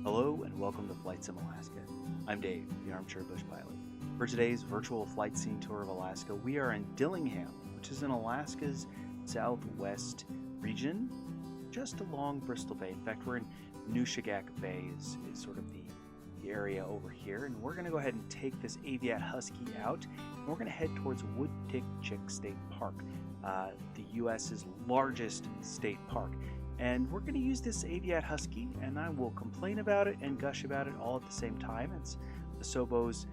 Hello and welcome to FlightSim Alaska. I'm Dave, the armchair bush pilot. For today's virtual flight scene tour of Alaska, we are in Dillingham, which is in Alaska's southwest region, just along Bristol Bay. In fact, we're in Nushagak Bay is sort of the area over here, and we're going to go ahead and take this Aviat Husky out, and we're going to head towards Wood-Tikchik State Park, the U.S.'s largest state park. And we're going to use this Aviat Husky, and I will complain about it and gush about it all at the same time. It's Asobo's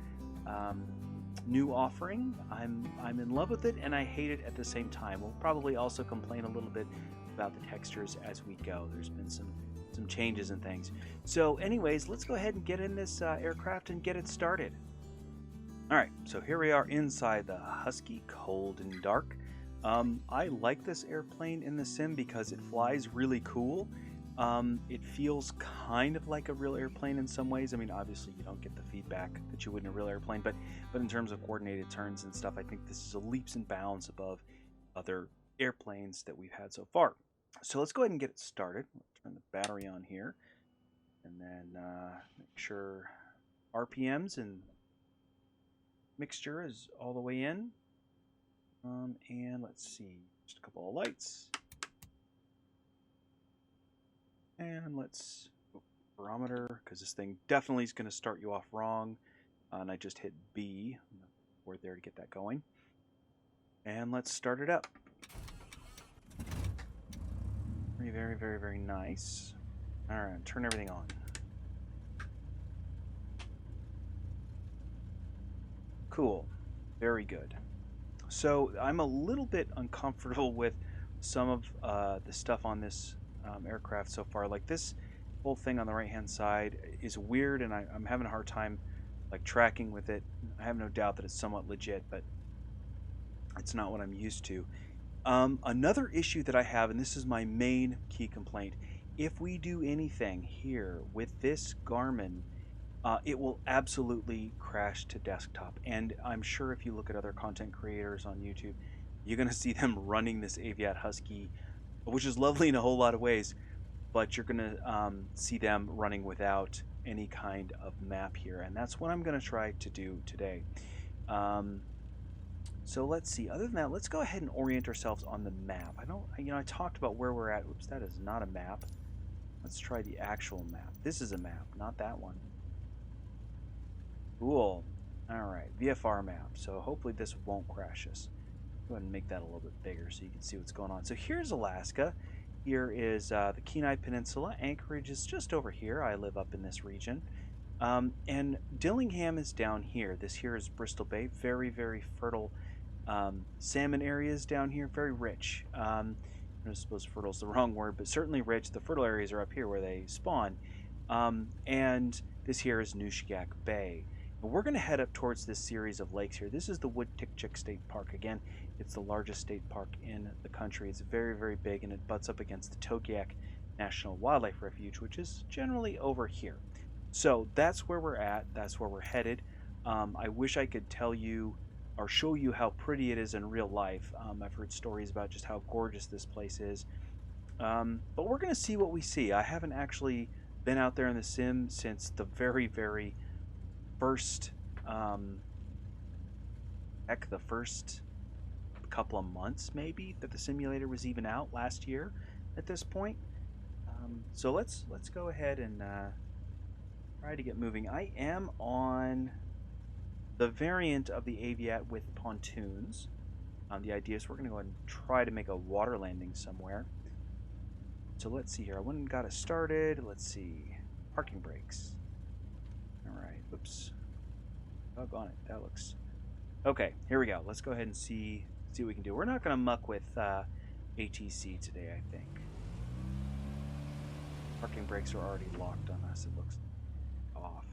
new offering. I'm in love with it, and I hate it at the same time. We'll probably also complain a little bit about the textures as we go. There's been some changes and things. So anyways, let's go ahead and get in this aircraft and get it started. All right, so here we are inside the Husky, cold and dark. I like this airplane in the sim because it flies really cool. It feels kind of like a real airplane in some ways. I mean, obviously you don't get the feedback that you would in a real airplane, but in terms of coordinated turns and stuff, I think this is a leaps and bounds above other airplanes that we've had so far. So let's go ahead and get it started. Let's turn the battery on here, and then make sure RPMs and mixture is all the way in. And let's see, just a couple of lights. And let's barometer, because this thing definitely is going to start you off wrong. And I just hit B. We're there to get that going. And let's start it up. Very, very, very nice. All right, turn everything on. Cool. Very good. So I'm a little bit uncomfortable with some of the stuff on this aircraft so far. Like this whole thing on the right hand side is weird, and I'm having a hard time like tracking with it. I have no doubt that it's somewhat legit, but it's not what I'm used to. Another issue that I have, and this is my main key complaint, if we do anything here with this Garmin, it will absolutely crash to desktop. And I'm sure if you look at other content creators on YouTube, you're going to see them running this Aviat Husky, which is lovely in a whole lot of ways, but you're going to see them running without any kind of map here. And that's what I'm going to try to do today. So let's see. Other than that, let's go ahead and orient ourselves on the map. I talked about where we're at. Oops, that is not a map. Let's try the actual map. This is a map, not that one. Cool. All right, VFR map. So hopefully this won't crash us. Go ahead and make that a little bit bigger so you can see what's going on. So here's Alaska. Here is the Kenai Peninsula. Anchorage is just over here. I live up in this region. And Dillingham is down here. This here is Bristol Bay. Very, very fertile salmon areas down here. Very rich. I suppose fertile is the wrong word, but certainly rich. The fertile areas are up here where they spawn. And this here is Nushagak Bay. We're going to head up towards this series of lakes here. This is the Wood-Tikchik State Park. Again, it's the largest state park in the country. It's very, very big, and it butts up against the Togiak National Wildlife Refuge, which is generally over here. So that's where we're at. That's where we're headed. I wish I could tell you or show you how pretty it is in real life. I've heard stories about just how gorgeous this place is. But we're going to see what we see. I haven't actually been out there in the sim since the very, very first the first couple of months maybe that the simulator was even out last year at this point. So let's go ahead and try to get moving. I am on the variant of the Aviat with pontoons. The idea is we're going to go ahead and try to make a water landing somewhere. So let's see here. I went and got it started. Let's see. Parking brakes. All right. Oops. Doggone it. That looks... Okay, here we go. Let's go ahead and see what we can do. We're not going to muck with ATC today, I think. Parking brakes are already locked on us. It looks off.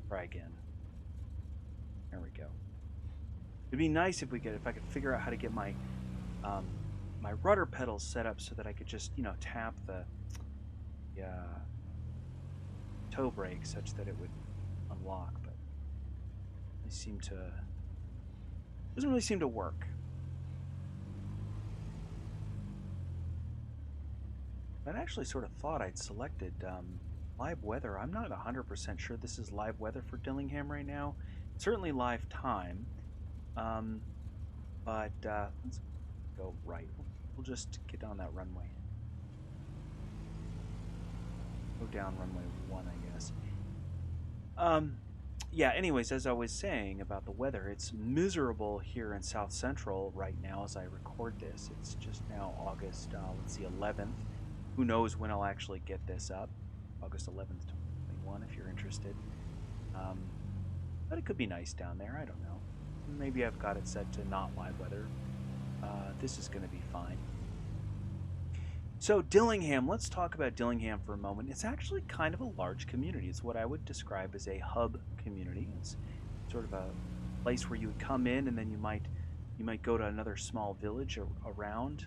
Try again. There we go. It'd be nice if I could figure out how to get my my rudder pedals set up so that I could just, tap the toe brake such that it would unlock, but doesn't really seem to work. I actually sort of thought I'd selected live weather. I'm not 100% sure this is live weather for Dillingham right now. Certainly live time. Um, but let's go right. We'll just get on that runway. Go down runway 1, I guess. Yeah, anyways, as I was saying about the weather, it's miserable here in South Central right now as I record this. It's just now August, let's see, 11th. Who knows when I'll actually get this up. August 11th, 2021, if you're interested. But it could be nice down there, I don't know. Maybe I've got it set to not live weather. This is going to be fine. So Dillingham, let's talk about Dillingham for a moment. It's actually kind of a large community. It's what I would describe as a hub community. It's sort of a place where you would come in and then you might go to another small village around.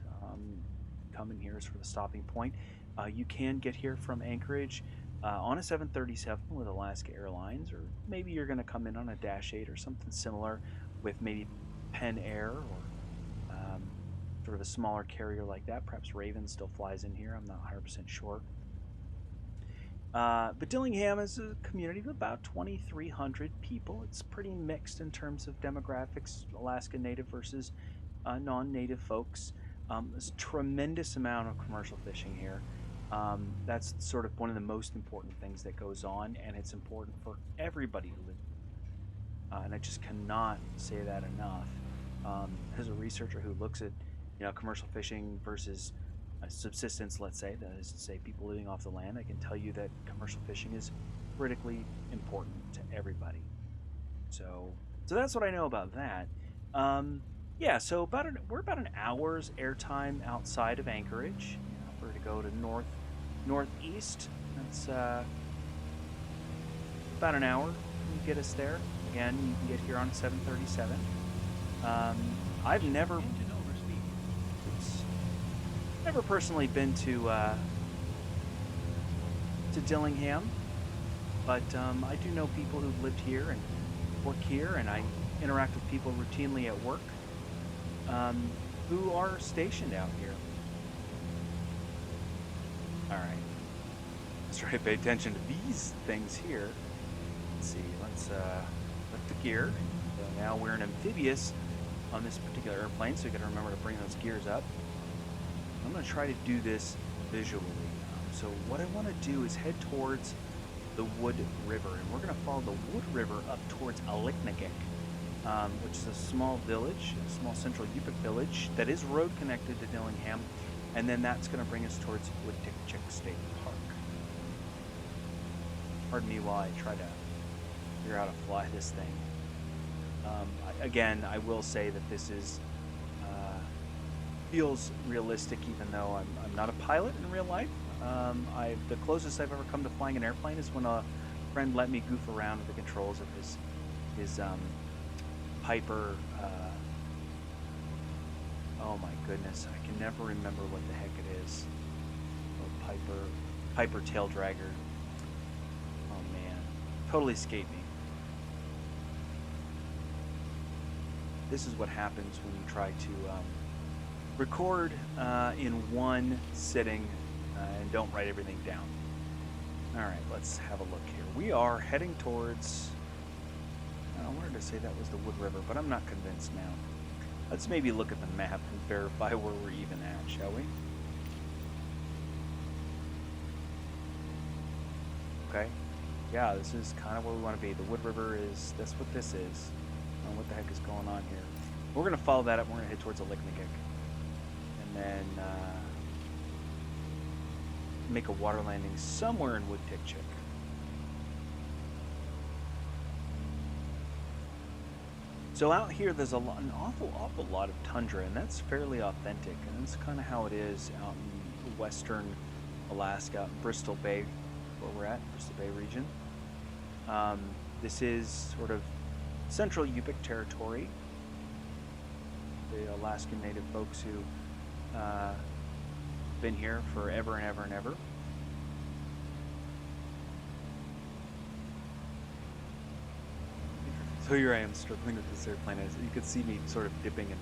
Come in here is for the stopping point. You can get here from Anchorage on a 737 with Alaska Airlines, or maybe you're going to come in on a Dash 8 or something similar with maybe Penn Air or sort of a smaller carrier like that. Perhaps Raven still flies in here. I'm not 100% sure. But Dillingham is a community of about 2,300 people. It's pretty mixed in terms of demographics, Alaska Native versus non-Native folks. There's a tremendous amount of commercial fishing here. That's sort of one of the most important things that goes on, and it's important for everybody who lives. And I just cannot say that enough. As a researcher who looks at commercial fishing versus subsistence, let's say, that is to say people living off the land, I can tell you that commercial fishing is critically important to everybody. So that's what I know about that. Yeah, so we're about an hour's airtime outside of Anchorage. If we're to go to northeast, that's about an hour to get us there. Again, you can get here on a 737. I've never personally been to Dillingham, but I do know people who've lived here and work here, and I interact with people routinely at work who are stationed out here. All right, let's try to pay attention to these things here. Let's see, let's lift the gear. So now we're an amphibious on this particular airplane, so you got to remember to bring those gears up. I'm going to try to do this visually. So what I want to do is head towards the Wood River, and we're going to follow the Wood River up towards Dillingham, which is a small village, a small central Yupik village that is road connected to Dillingham, and then that's going to bring us towards Wood-Tikchik State Park. Pardon me while I try to figure out how to fly this thing. Again, I will say that this is feels realistic, even though I'm not a pilot in real life. The closest I've ever come to flying an airplane is when a friend let me goof around with the controls of his Piper. Oh my goodness, I can never remember what the heck it is. Oh, Piper tail dragger. Oh man, totally escaped me. This is what happens when you try to record in one sitting and don't write everything down. All right, let's have a look here. We are heading towards, I wanted to say that was the Wood River, but I'm not convinced now. Let's maybe look at the map and verify where we're even at, shall we? Okay, yeah, this is kind of where we want to be. The Wood River that's what this is. I don't know what the heck is going on here. We're going to follow that up. We're going to head towards Dillingham. And then make a water landing somewhere in Wood-Tikchik. So out here, there's an awful lot of tundra, and that's fairly authentic. And that's kind of how it is out in western Alaska, Bristol Bay, where we're at, Bristol Bay region. This is sort of central Yupik territory. The Alaskan Native folks who been here forever and ever and ever. So here I am struggling with this airplane. As you can see me sort of dipping and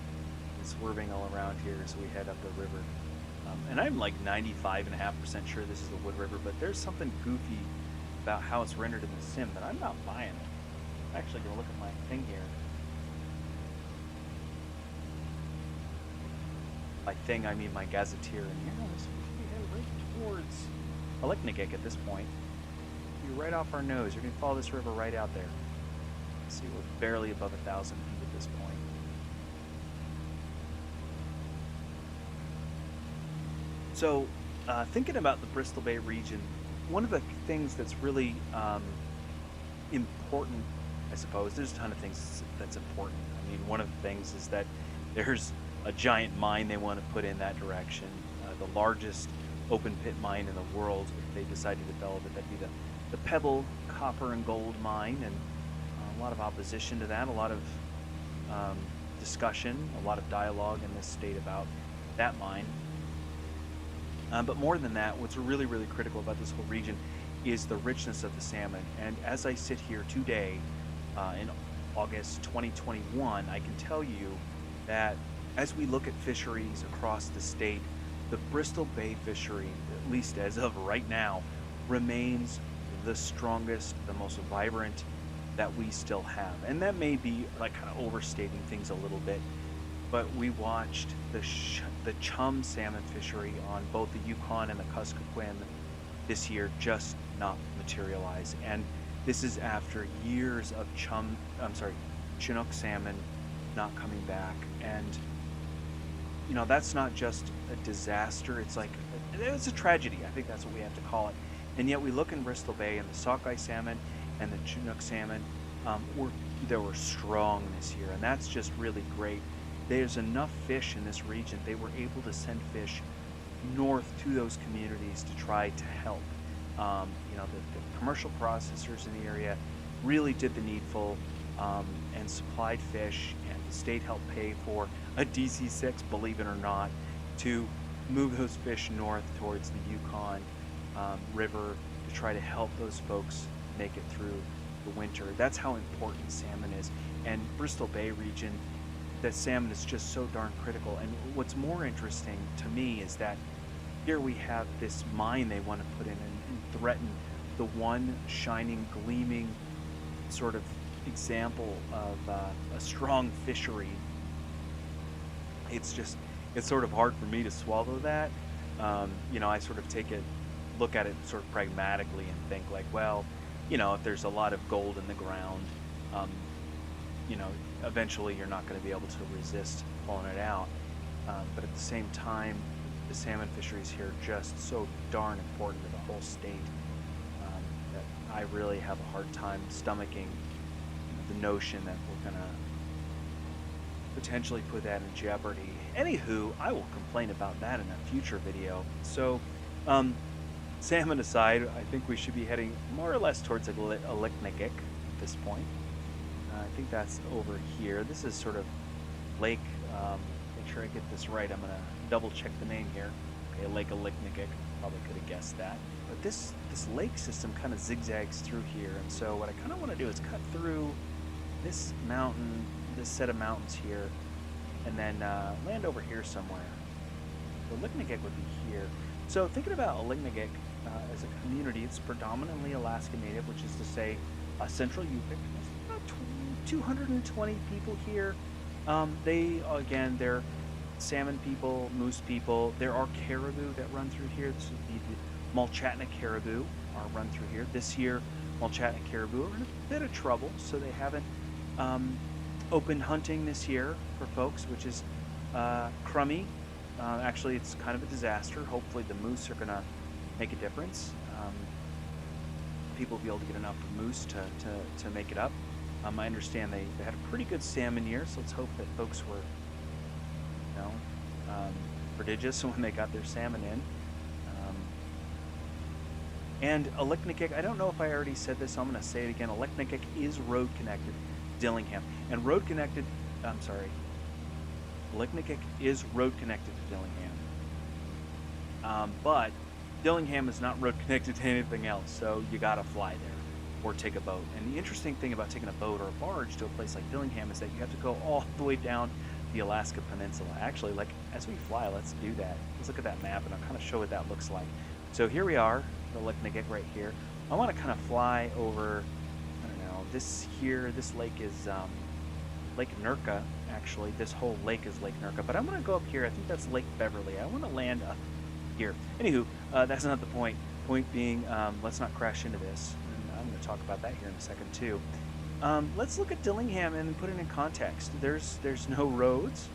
swerving all around here as we head up the river. And I'm like 95.5% sure this is the Wood River, but there's something goofy about how it's rendered in the sim, but I'm not buying it. I'm actually going to look at my thing here. By thing, I mean my gazetteer. And here, we should be headed right towards Dillingham at this point. Be right off our nose. You're going to follow this river right out there. See, we're barely above 1,000 feet at this point. So, thinking about the Bristol Bay region, one of the things that's really important, I suppose, there's a ton of things that's important. I mean, one of the things is that there's a giant mine they want to put in that direction, the largest open pit mine in the world. If they decide to develop it, that'd be the Pebble copper and gold mine, and a lot of opposition to that, a lot of discussion, a lot of dialogue in this state about that mine. But more than that, what's really, really critical about this whole region is the richness of the salmon. And as I sit here today, in August 2021, I can tell you that as we look at fisheries across the state, the Bristol Bay fishery, at least as of right now, remains the strongest, the most vibrant that we still have. And that may be like kind of overstating things a little bit, but we watched the chum salmon fishery on both the Yukon and the Kuskokwim this year just not materialize. And this is after years of Chinook salmon not coming back. And you know, that's not just a disaster, it's a tragedy. I think that's what we have to call it. And yet we look in Bristol Bay, and the sockeye salmon and the Chinook salmon they were strong this year, and that's just really great. There's enough fish in this region. They were able to send fish north to those communities to try to help. You know, the commercial processors in the area really did the needful and supplied fish, and the state helped pay for a DC-6, believe it or not, to move those fish north towards the Yukon River to try to help those folks make it through the winter. That's how important salmon is. And Bristol Bay region, that salmon is just so darn critical. And what's more interesting to me is that here we have this mine they want to put in and threaten the one shining, gleaming sort of example of a strong fishery. It's sort of hard for me to swallow that. You know, I sort of look at it sort of pragmatically and think like, well, you know, if there's a lot of gold in the ground, you know, eventually you're not going to be able to resist pulling it out. But at the same time, the salmon fisheries here are just so darn important to the whole state that I really have a hard time stomaching the notion that we're going to potentially put that in jeopardy. Anywho, I will complain about that in a future video. So, salmon aside, I think we should be heading more or less towards Dillingham at this point. I think that's over here. This is sort of lake, make sure I get this right. I'm going to double check the name here. Okay, Lake Dillingham. Probably could have guessed that. But this lake system kind of zigzags through here. And so what I kind of want to do is cut through this mountain, this set of mountains here, and then land over here somewhere. So Dillingham would be here. So thinking about Dillingham as a community, it's predominantly Alaska Native, which is to say Central Yupik. There's about 220 people here. They're salmon people, moose people. There are caribou that run through here. This would be the Mulchatna caribou are run through here. This year, Mulchatna caribou are in a bit of trouble, so they haven't opened hunting this year for folks, which is crummy. Actually, it's kind of a disaster. Hopefully the moose are going to make a difference. People will be able to get enough moose to make it up. I understand they had a pretty good salmon year, so let's hope that folks were, you know, prodigious when they got their salmon in. And Dillingham, I don't know if I already said this, so I'm going to say it again. Dillingham is road connected to Dillingham. And Dillingham is road connected to Dillingham. But Dillingham is not road connected to anything else, so you got to fly there or take a boat. And the interesting thing about taking a boat or a barge to a place like Dillingham is that you have to go all the way down the Alaska Peninsula. Actually, like as we fly, let's do that. Let's look at that map and I'll kind of show what that looks like. So here we are, Dillingham right here. I want to kind of fly over, I don't know, this lake is Lake Nurka, actually. This whole lake is Lake Nurka, but I'm going to go up here. I think that's Lake Beverly. I want to land up here. Anywho, that's not the point. Point being, let's not crash into this. And I'm going to talk about that here in a second, too. Let's look at Dillingham and put it in context. There's no roads.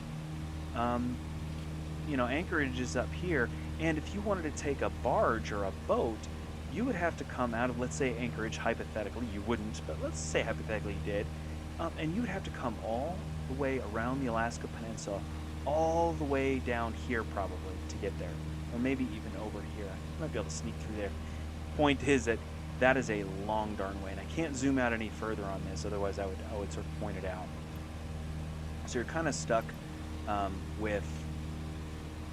You know, Anchorage is up here, and if you wanted to take a barge or a boat, you would have to come out of, let's say, Anchorage. Hypothetically, you wouldn't, but let's say hypothetically you did. And you would have to come all the way around the Alaska Peninsula, all the way down here probably to get there, or maybe even over here. I might be able to sneak through there. Point is that is a long darn way, and I can't zoom out any further on this, otherwise I would sort of point it out. So you're kind of stuck with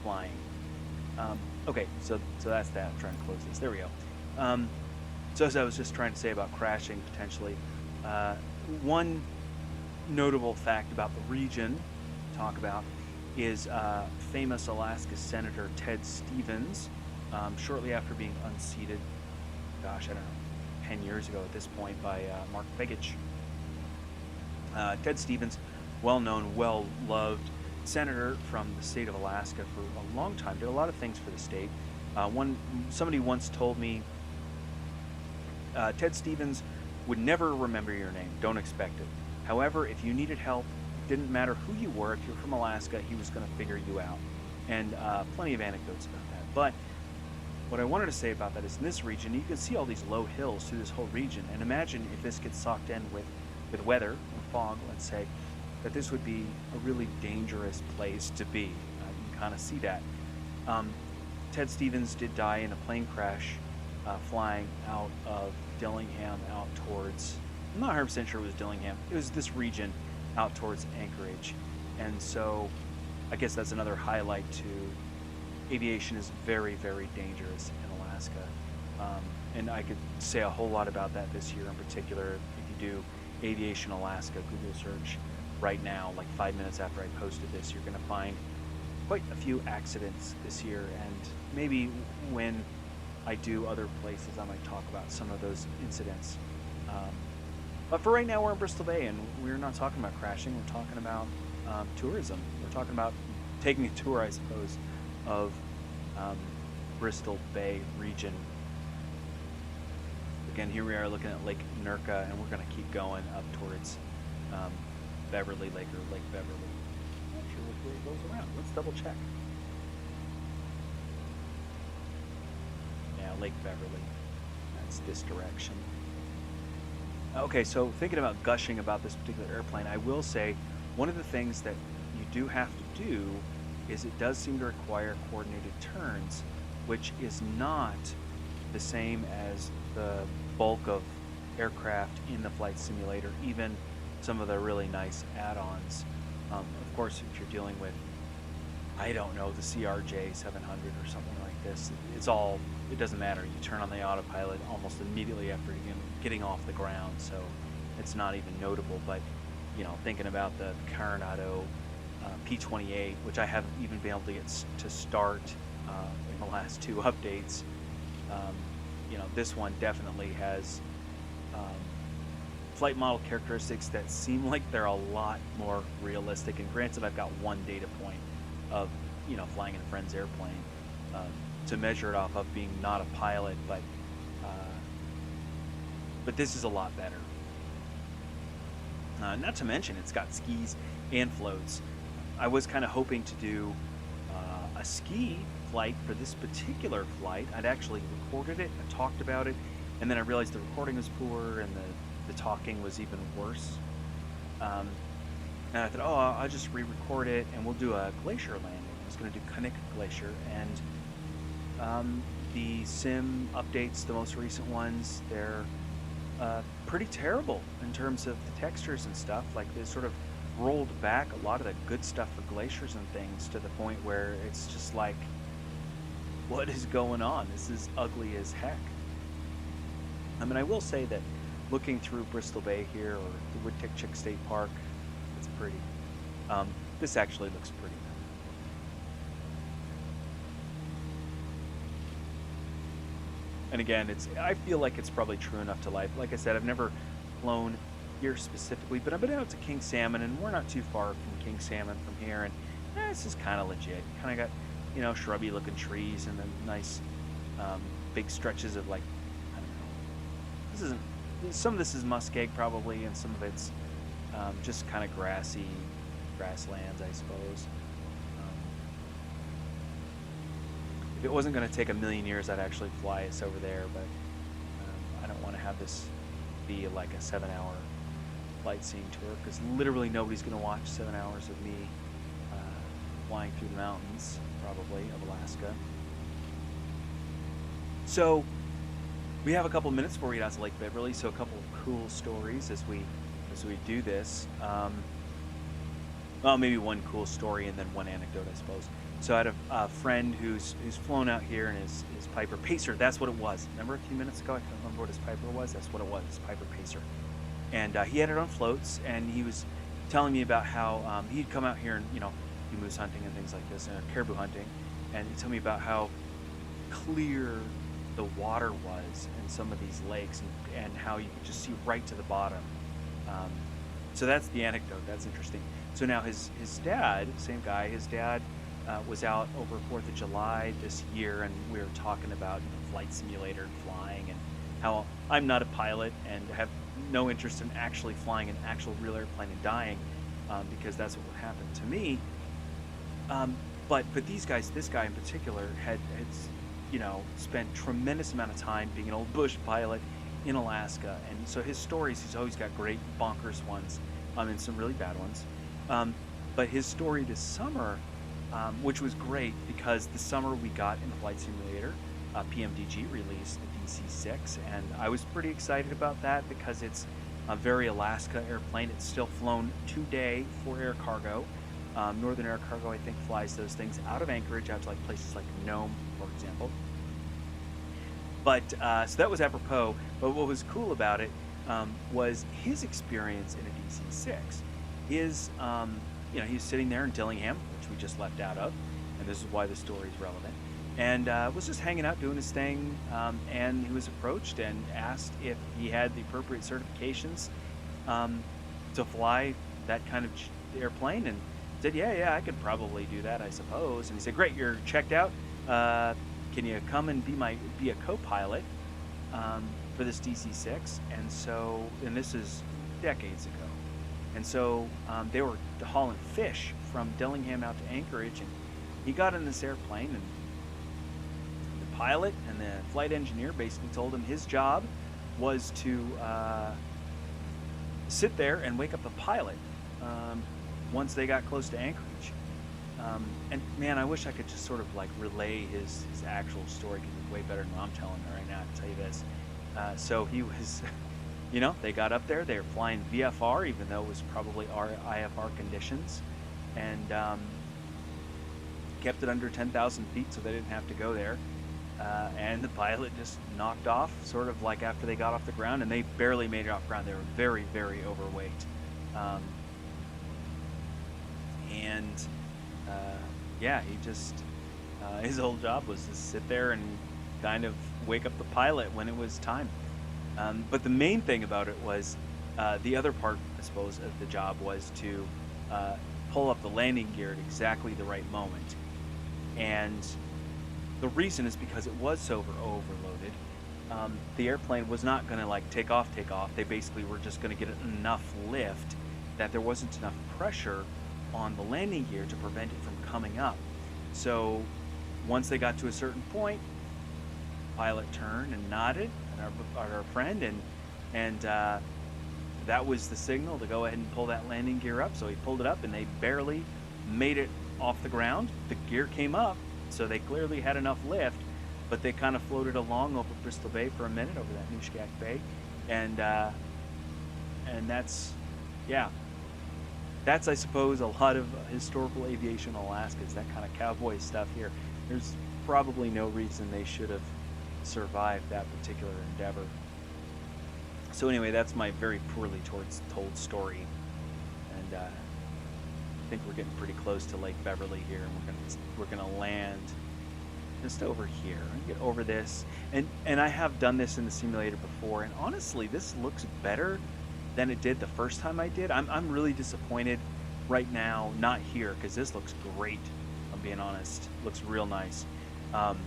flying. Okay, so that's that. I'm trying to close this. There we go. So as I was just trying to say about crashing potentially, one notable fact about the region to talk about is famous Alaska Senator Ted Stevens, shortly after being unseated, gosh, I don't know, 10 years ago at this point, by Mark Begich. Ted Stevens, well-known, well-loved senator from the state of Alaska for a long time, did a lot of things for the state. Somebody once told me, Ted Stevens would never remember your name. Don't expect it. However, if you needed help, it didn't matter who you were. If you're from Alaska, he was going to figure you out. And plenty of anecdotes about that. But what I wanted to say about that is in this region, you can see all these low hills through this whole region. And imagine if this gets socked in with weather or fog, let's say, that this would be a really dangerous place to be. You can kind of see that. Ted Stevens did die in a plane crash flying out of Dillingham out towards, I'm not 100% sure it was Dillingham, it was this region out towards Anchorage. And so I guess that's another highlight to aviation is very, very dangerous in Alaska. And I could say a whole lot about that this year in particular. If you do Aviation Alaska Google search right now, like 5 minutes after I posted this, you're going to find quite a few accidents this year, and maybe when I do other places I might talk about some of those incidents. But for right now we're in Bristol Bay, and we're not talking about crashing, we're talking about tourism. We're talking about taking a tour, I suppose, of Bristol Bay region. Again, here we are looking at Lake Nurka, and we're going to keep going up towards Beverly Lake, or Lake Beverly. I'm not sure which way it goes around. Let's double check. Yeah, Lake Beverly. That's this direction. Okay, so thinking about gushing about this particular airplane, I will say one of the things that you do have to do is it does seem to require coordinated turns, which is not the same as the bulk of aircraft in the flight simulator, even some of the really nice add-ons. Of course, if you're dealing with, I don't know, the CRJ 700 or something like this, it doesn't matter. You turn on the autopilot almost immediately after getting off the ground, so it's not even notable. But, you know, thinking about the Coronado P-28, which I haven't even been able to get to start in the last two updates, you know, this one definitely has flight model characteristics that seem like they're a lot more realistic. And granted, I've got one data point of, you know, flying in a friend's airplane to measure it off of, being not a pilot, but this is a lot better. Not to mention, it's got skis and floats. I was kind of hoping to do a ski flight for this particular flight. I'd actually recorded it, I talked about it, and then I realized the recording was poor and the talking was even worse. And I thought, I'll just re-record it and we'll do a glacier landing. I was going to do Knik Glacier, and the sim updates, the most recent ones, they're pretty terrible in terms of the textures and stuff. Like, they sort of rolled back a lot of the good stuff for glaciers and things to the point where it's just like, what is going on? This is ugly as heck. I mean, I will say that looking through Bristol Bay here, or the Wood-Tikchik State Park, it's pretty. This actually looks pretty. And again, I feel like it's probably true enough to life. Like I said, I've never flown here specifically, but I've been out to King Salmon, and we're not too far from King Salmon from here, and this is kind of legit. Kind of got, shrubby looking trees and then nice big stretches of, like, I don't know. Some of this is muskeg probably, and some of it's just kind of grassy grasslands, I suppose. If it wasn't going to take a million years, I'd actually fly us over there, but I don't want to have this be like a 7-hour flight scene tour, because literally nobody's going to watch 7 hours of me flying through the mountains, probably, of Alaska. So we have a couple minutes before we get out to Lake Beverly, so a couple of cool stories as we do this. Well, maybe one cool story and then one anecdote, I suppose. So I had a friend who's flown out here in his Piper Pacer. That's what it was. Remember a few minutes ago? I can't remember what his Piper was. That's what it was, his Piper Pacer. And he had it on floats, and he was telling me about how he'd come out here and, do moose hunting and things like this, and caribou hunting. And he told me about how clear the water was in some of these lakes, and how you could just see right to the bottom. So that's the anecdote. That's interesting. So now his dad, same guy, his dad was out over 4th of July this year, and we were talking about flight simulator and flying, and how I'm not a pilot and have no interest in actually flying an actual real airplane and dying, because that's what would happen to me. But these guys, this guy in particular, had spent tremendous amount of time being an old bush pilot in Alaska, and so his stories, he's always got great bonkers ones, and some really bad ones. But his story this summer, which was great, because this summer we got in the flight simulator, PMDG released the DC-6, and I was pretty excited about that because it's a very Alaska airplane. It's still flown today for air cargo. Northern Air Cargo, I think, flies those things out of Anchorage out to like places like Nome, for example. But so that was apropos. But what was cool about it was his experience in a DC-6. His he's sitting there in Dillingham, which we just left out of, and this is why the story is relevant, and was just hanging out doing his thing, and he was approached and asked if he had the appropriate certifications to fly that kind of airplane, and said, yeah, I could probably do that, I suppose. And he said, great, you're checked out. Can you come and be a co-pilot for this DC-6? And this is decades ago. And so they were hauling fish from Dillingham out to Anchorage, and he got in this airplane, and the pilot and the flight engineer basically told him his job was to sit there and wake up the pilot once they got close to Anchorage. And man, I wish I could just sort of like relay his actual story, because it's way better than I'm telling it right now, I can tell you this. So he was... they got up there, they were flying VFR, even though it was probably IFR conditions, and kept it under 10,000 feet so they didn't have to go there. And the pilot just knocked off, sort of like after they got off the ground, and they barely made it off ground. They were very, very overweight. He just, his whole job was to sit there and kind of wake up the pilot when it was time. But the main thing about it was, the other part, I suppose, of the job was to pull up the landing gear at exactly the right moment. And the reason is because it was so overloaded. The airplane was not going to like take off. They basically were just going to get enough lift that there wasn't enough pressure on the landing gear to prevent it from coming up. So once they got to a certain point, pilot turned and nodded at our friend, and that was the signal to go ahead and pull that landing gear up. So he pulled it up, and they barely made it off the ground. The gear came up, so they clearly had enough lift, but they kind of floated along over Bristol Bay for a minute, over that Nushkak Bay, and that's, yeah. That's, I suppose, a lot of historical aviation in Alaska, is that kind of cowboy stuff here. There's probably no reason they should have survived that particular endeavor. So anyway, that's my very poorly told story, and I think we're getting pretty close to Lake Beverly here, and we're gonna land just over here. I get over this, and I have done this in the simulator before, and honestly, this looks better than it did the first time I did. I'm really disappointed right now, not here, because this looks great. I'm being honest, looks real nice. Um,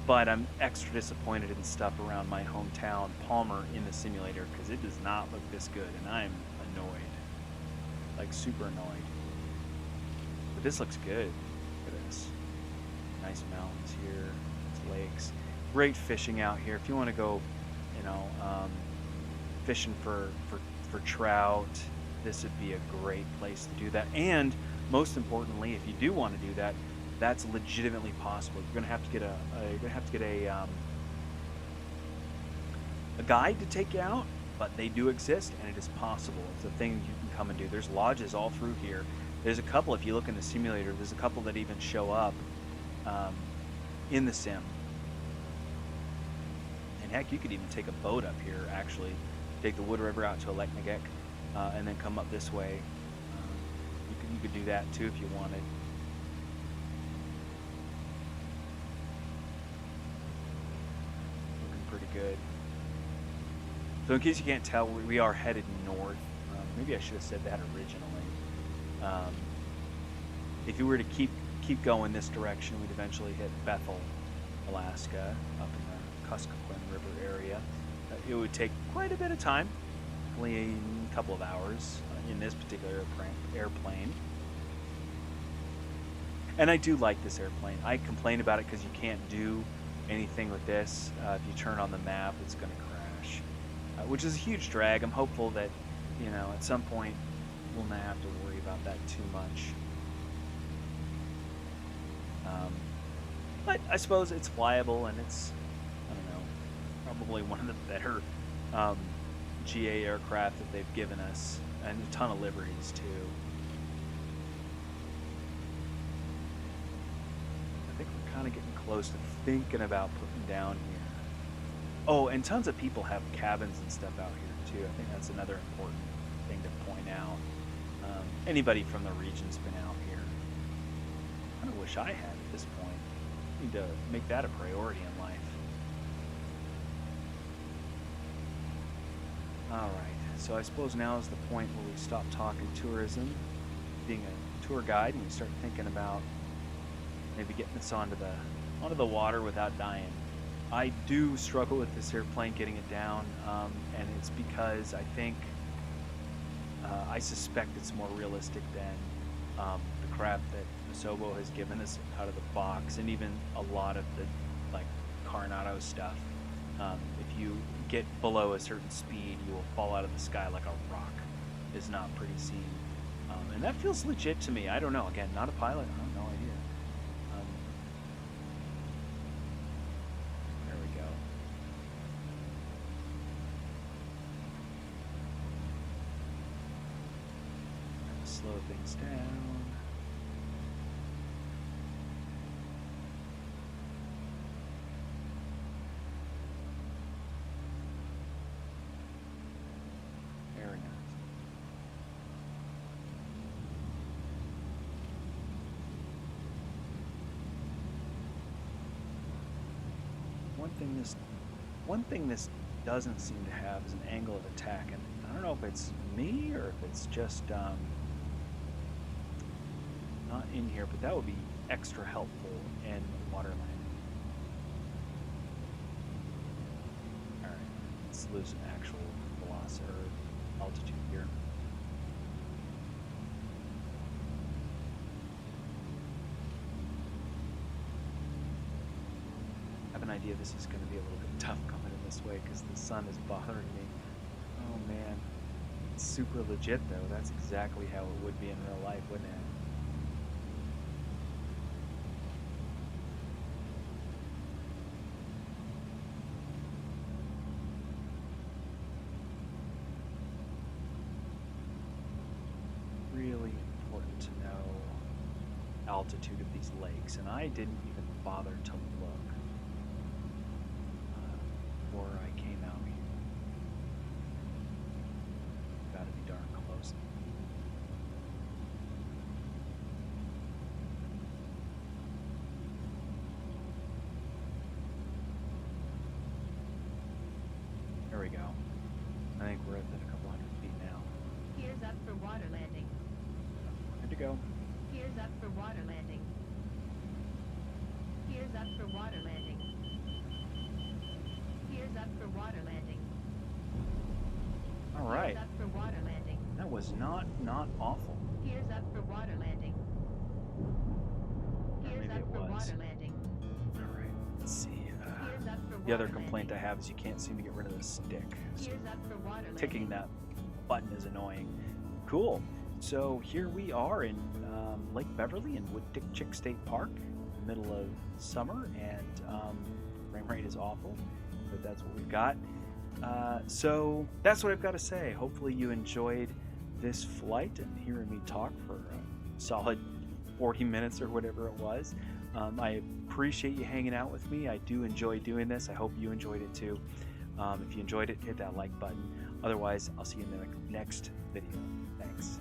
but I'm extra disappointed in stuff around my hometown, Palmer, in the simulator, because it does not look this good, and I'm annoyed, like super annoyed. But this looks good. Look at this. Nice mountains here, nice lakes, great fishing out here. If you want to go, you know, fishing for trout, this would be a great place to do that. And most importantly, if you do want to do that, that's legitimately possible. You're gonna have to get a guide to take you out, but they do exist, and it is possible. It's a thing you can come and do. There's lodges all through here. There's a couple, if you look in the simulator, there's a couple that even show up in the sim. And heck, you could even take a boat up here, actually. Take the Wood River out to Eleknagek, and then come up this way. You could do that too if you wanted. Looking pretty good. So in case you can't tell, we are headed north. Maybe I should have said that originally. If you were to keep going this direction, we'd eventually hit Bethel, Alaska, up in the Kuskokwim River area. It would take quite a bit of time, only a couple of hours in this particular airplane. And I do like this airplane. I complain about it because you can't do anything with this. If you turn on the map, it's going to crash, which is a huge drag. I'm hopeful that, you know, at some point we'll not have to worry about that too much. But I suppose it's flyable, and it's, I don't know, probably one of the better GA aircraft that they've given us, and a ton of liveries too. I think we're kind of getting close to thinking about putting down here. Oh, and tons of people have cabins and stuff out here too. I think that's another important thing to point out. Anybody from the region's been out here. I kind of wish I had at this point. I need to make that a priority in life. Alright, so I suppose now is the point where we stop talking tourism, being a tour guide, and we start thinking about maybe getting this onto the water without dying. I do struggle with this airplane getting it down, and it's because I think I suspect it's more realistic than the crap that Asobo has given us out of the box, and even a lot of the like Coronado stuff. If you get below a certain speed, you will fall out of the sky like a rock. Is not pretty seen, and that feels legit to me. I don't know. Again, not a pilot. I have no idea. There we go. Slow things down. Very nice. One thing this doesn't seem to have is an angle of attack, and I don't know if it's me or if it's just not in here, but that would be extra helpful in water landing. Alright, let's lose an actual velocity or altitude here. I have an idea this is going to be a little bit tough coming in this way because the sun is bothering me. Oh man, it's super legit though. That's exactly how it would be in real life, wouldn't it? Really important to know altitude of these lakes, and I didn't even bother to look before I came out here. Gotta be darn close. go. Gears up for water landing. Gears up for water landing. Gears up for water landing. All right. Gears up for water landing. That was not awful. Gears up for water landing. Gears maybe up it for was. water landing. All right. Let's see. Gears up for The other water complaint I landing. have is you can't seem to get rid of the stick. So Gears up for water landing. ticking that button is annoying. Cool. So here we are in Lake Beverly in Wood-Tikchik State Park, middle of summer, and frame rate is awful, but that's what we've got. So that's what I've got to say. Hopefully you enjoyed this flight and hearing me talk for a solid 40 minutes or whatever it was. I appreciate you hanging out with me. I do enjoy doing this. I hope you enjoyed it too. If you enjoyed it, hit that like button. Otherwise, I'll see you in the next video. Thanks.